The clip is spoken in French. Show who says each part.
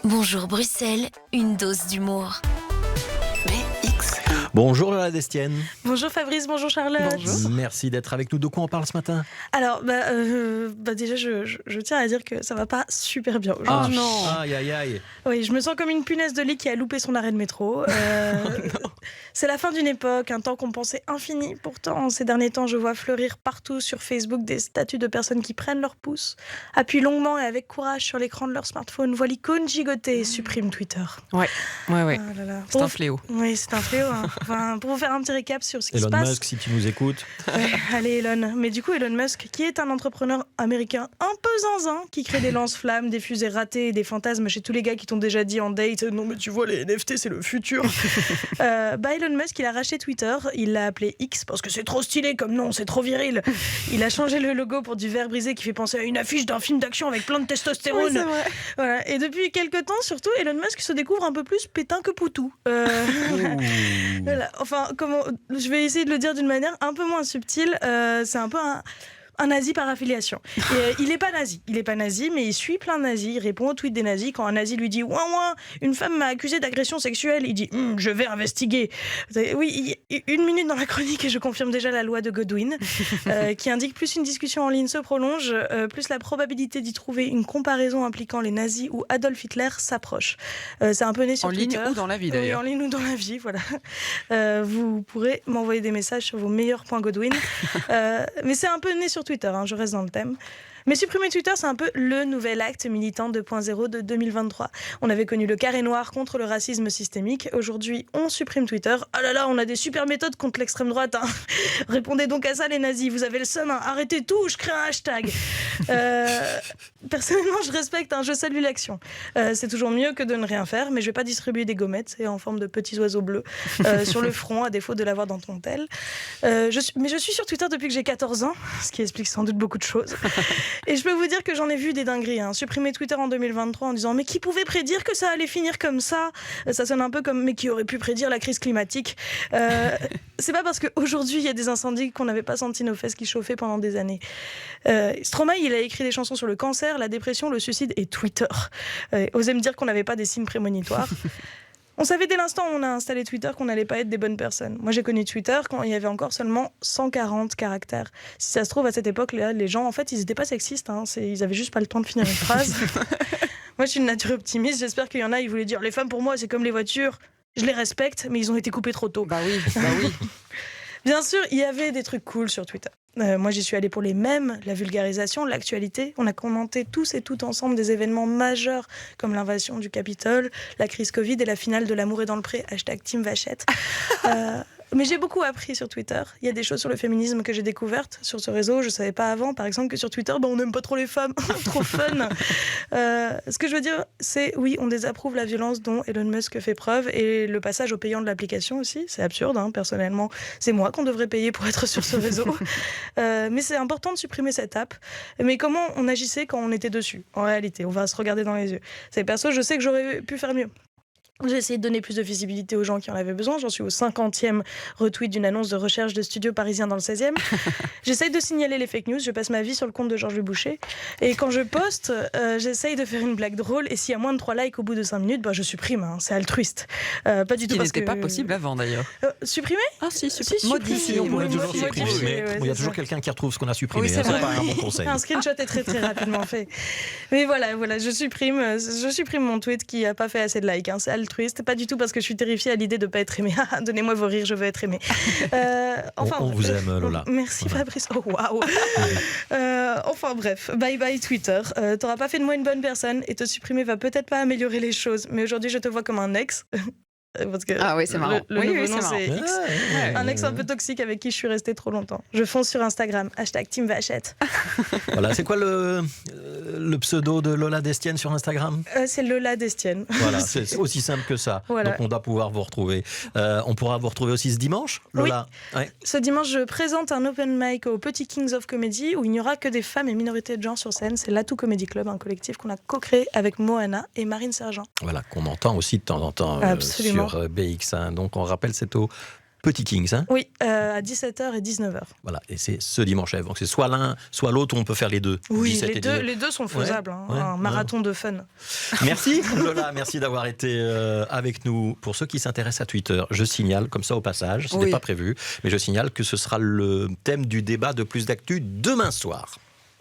Speaker 1: Bonjour Bruxelles, une dose d'humour.
Speaker 2: Bonjour Lola Destienne.
Speaker 3: Bonjour Fabrice, bonjour Charlotte.
Speaker 2: Bonjour. Merci d'être avec nous. De quoi on parle ce matin?
Speaker 3: Alors, déjà, je tiens à dire que ça va pas super bien
Speaker 2: Ah
Speaker 3: aujourd'hui.
Speaker 2: non. Aïe aïe aïe.
Speaker 3: Oui, je me sens comme une punaise de lit qui a loupé son arrêt de métro. C'est la fin d'une époque, un temps qu'on pensait infini. Pourtant, ces derniers temps, je vois fleurir partout sur Facebook des statuts de personnes qui prennent leur pouce, appuient longuement et avec courage sur l'écran de leur smartphone, voient l'icône gigoter et suppriment Twitter.
Speaker 4: Ouais.
Speaker 3: Ah là là.
Speaker 4: C'est un fléau.
Speaker 3: Oui, c'est un fléau. Hein. Enfin, pour vous faire un petit récap sur ce qui se
Speaker 2: Elon
Speaker 3: passe.
Speaker 2: Musk, si tu nous écoutes.
Speaker 3: Ouais, allez Elon. Mais du coup, Elon Musk, qui est un entrepreneur américain un peu zinzin, qui crée des lance-flammes, des fusées ratées et des fantasmes chez tous les gars qui t'ont déjà dit en date « Non mais tu vois, les NFT, c'est le futur ». Elon Musk, il a racheté Twitter, il l'a appelé X parce que c'est trop stylé comme nom, c'est trop viril. Il a changé le logo pour du verre brisé qui fait penser à une affiche d'un film d'action avec plein de testostérone.
Speaker 4: Oui, c'est vrai.
Speaker 3: Voilà. Et depuis quelques temps, surtout, Elon Musk se découvre un peu plus pétain que poutou. Voilà. Enfin, je vais essayer de le dire d'une manière un peu moins subtile. C'est un peu un nazi par affiliation. Et, il est pas nazi, mais il suit plein de nazis. Il répond aux tweets des nazis. Quand un nazi lui dit « Ouin, ouin, une femme m'a accusé d'agression sexuelle », il dit « Je vais investiguer ». Oui, une minute dans la chronique et je confirme déjà la loi de Godwin, qui indique plus une discussion en ligne se prolonge, plus la probabilité d'y trouver une comparaison impliquant les nazis ou Adolf Hitler s'approche. C'est un peu né sur Twitter.
Speaker 4: En ligne ou dans la vie d'ailleurs.
Speaker 3: Oui, en ligne ou dans la vie, voilà. Vous pourrez m'envoyer des messages sur vos meilleurs points Godwin. Mais c'est un peu né sur Twitter, hein, je reste dans le thème. Mais supprimer Twitter, c'est un peu le nouvel acte militant 2.0 de 2023. On avait connu le carré noir contre le racisme systémique. Aujourd'hui, on supprime Twitter. Ah là là, on a des super méthodes contre l'extrême droite. Hein. Répondez donc à ça, les nazis. Vous avez le seum. Hein. Arrêtez tout, je crée un hashtag. Personnellement, je respecte. Hein, je salue l'action. C'est toujours mieux que de ne rien faire, mais je vais pas distribuer des gommettes en forme de petits oiseaux bleus sur le front, à défaut de l'avoir dans ton tel. Mais je suis sur Twitter depuis que j'ai 14 ans, ce qui explique sans doute beaucoup de choses. Et je peux vous dire que j'en ai vu des dingueries. Hein. Supprimer Twitter en 2023 en disant « Mais qui pouvait prédire que ça allait finir comme ça ?» Ça sonne un peu comme « Mais qui aurait pu prédire la crise climatique ?» C'est pas parce qu'aujourd'hui, il y a des incendies qu'on n'avait pas senti nos fesses qui chauffaient pendant des années. Stromae, il a écrit des chansons sur le cancer, la dépression, le suicide et Twitter. Osez me dire qu'on n'avait pas des signes prémonitoires. On savait dès l'instant où on a installé Twitter qu'on n'allait pas être des bonnes personnes. Moi, j'ai connu Twitter quand il y avait encore seulement 140 caractères. Si ça se trouve, à cette époque-là, les gens, en fait, ils n'étaient pas sexistes. Hein. Ils avaient juste pas le temps de finir une phrase. Moi, je suis une nature optimiste. J'espère qu'il y en a, ils voulaient dire « Les femmes, pour moi, c'est comme les voitures. Je les respecte, mais ils ont été coupés trop tôt. »
Speaker 4: Bah oui.
Speaker 3: Bien sûr, il y avait des trucs cool sur Twitter. Moi, j'y suis allée pour les mèmes, la vulgarisation, l'actualité. On a commenté tous et toutes ensemble des événements majeurs comme l'invasion du Capitole, la crise Covid et la finale de L'amour est dans le pré, #Team Vachette. Mais j'ai beaucoup appris sur Twitter. Il y a des choses sur le féminisme que j'ai découvertes sur ce réseau. Je ne savais pas avant, par exemple, que sur Twitter, on n'aime pas trop les femmes. Trop fun. Ce que je veux dire, c'est oui, on désapprouve la violence dont Elon Musk fait preuve et le passage au payant de l'application aussi. C'est absurde, hein, personnellement. C'est moi qu'on devrait payer pour être sur ce réseau. Mais c'est important de supprimer cette app. Mais comment on agissait quand on était dessus? En réalité, on va se regarder dans les yeux. C'est perso, je sais que j'aurais pu faire mieux. J'ai essayé de donner plus de visibilité aux gens qui en avaient besoin. J'en suis au 50e retweet d'une annonce de recherche de studio parisien dans le 16e. J'essaye de signaler les fake news. Je passe ma vie sur le compte de Georges Boucher. Et quand je poste, j'essaye de faire une blague drôle. Et s'il y a moins de 3 likes au bout de 5 minutes, je supprime. Hein. C'est altruiste. Pas du tout
Speaker 4: Qui
Speaker 3: parce
Speaker 4: n'était
Speaker 3: que...
Speaker 4: pas possible avant d'ailleurs.
Speaker 3: Supprimer?
Speaker 4: Ah si,
Speaker 3: modifier.
Speaker 2: On pourrait toujours
Speaker 3: Modifier,
Speaker 2: supprimer, mais il y a
Speaker 3: c'est
Speaker 2: toujours
Speaker 3: ça.
Speaker 2: quelqu'un qui retrouve ce qu'on a supprimé.
Speaker 4: Oui, c'est
Speaker 2: hein, c'est
Speaker 4: vrai.
Speaker 2: pas un bon conseil.
Speaker 3: Un screenshot est très très rapidement fait. Mais voilà, je supprime mon tweet qui a pas fait assez de likes. Hein. C'est altruiste, pas du tout parce que je suis terrifiée à l'idée de pas être aimée. Donnez-moi vos rires, je veux être aimée.
Speaker 2: On vous aime, Lola.
Speaker 3: Merci Fabrice. Oh waouh. Enfin bref, bye bye Twitter. T'auras pas fait de moi une bonne personne et te supprimer va peut-être pas améliorer les choses. Mais aujourd'hui, je te vois comme un ex. Parce que
Speaker 4: Ah oui, c'est marrant.
Speaker 3: Le
Speaker 4: Oui,
Speaker 3: nouveau
Speaker 4: oui,
Speaker 3: nom,
Speaker 4: c'est
Speaker 3: c'est
Speaker 4: marrant.
Speaker 3: X. Un ex un peu toxique avec qui je suis restée trop longtemps. Je fonce sur Instagram, #Team Vachette.
Speaker 2: Voilà, c'est quoi le pseudo de Lola Destienne sur Instagram?
Speaker 3: C'est Lola Destienne.
Speaker 2: Voilà, c'est aussi simple que ça.
Speaker 3: Voilà.
Speaker 2: Donc on doit pouvoir vous retrouver. On pourra vous retrouver aussi ce dimanche, Lola. Oui. Ouais.
Speaker 3: Ce dimanche, je présente un open mic au Petit Kings of Comedy où il n'y aura que des femmes et minorités de genre sur scène. C'est l'Atout Comedy Club, un collectif qu'on a co-créé avec Moana et Marine Sergent.
Speaker 2: Voilà, qu'on entend aussi de temps en temps
Speaker 3: Absolument.
Speaker 2: sur BX1. Donc on rappelle, c'est au Petit Kings, hein.
Speaker 3: Oui, à 17h et 19h.
Speaker 2: Voilà, et c'est ce dimanche. Donc c'est soit l'un, soit l'autre, ou on peut faire les deux.
Speaker 3: Oui,
Speaker 2: 17 et 19.
Speaker 3: les deux sont faisables.
Speaker 2: Ouais,
Speaker 3: Un marathon de fun.
Speaker 2: Merci Lola, merci d'avoir été avec nous. Pour ceux qui s'intéressent à Twitter, je signale, comme ça au passage, ce n'est pas prévu, mais je signale que ce sera le thème du débat de Plus d'actu demain soir.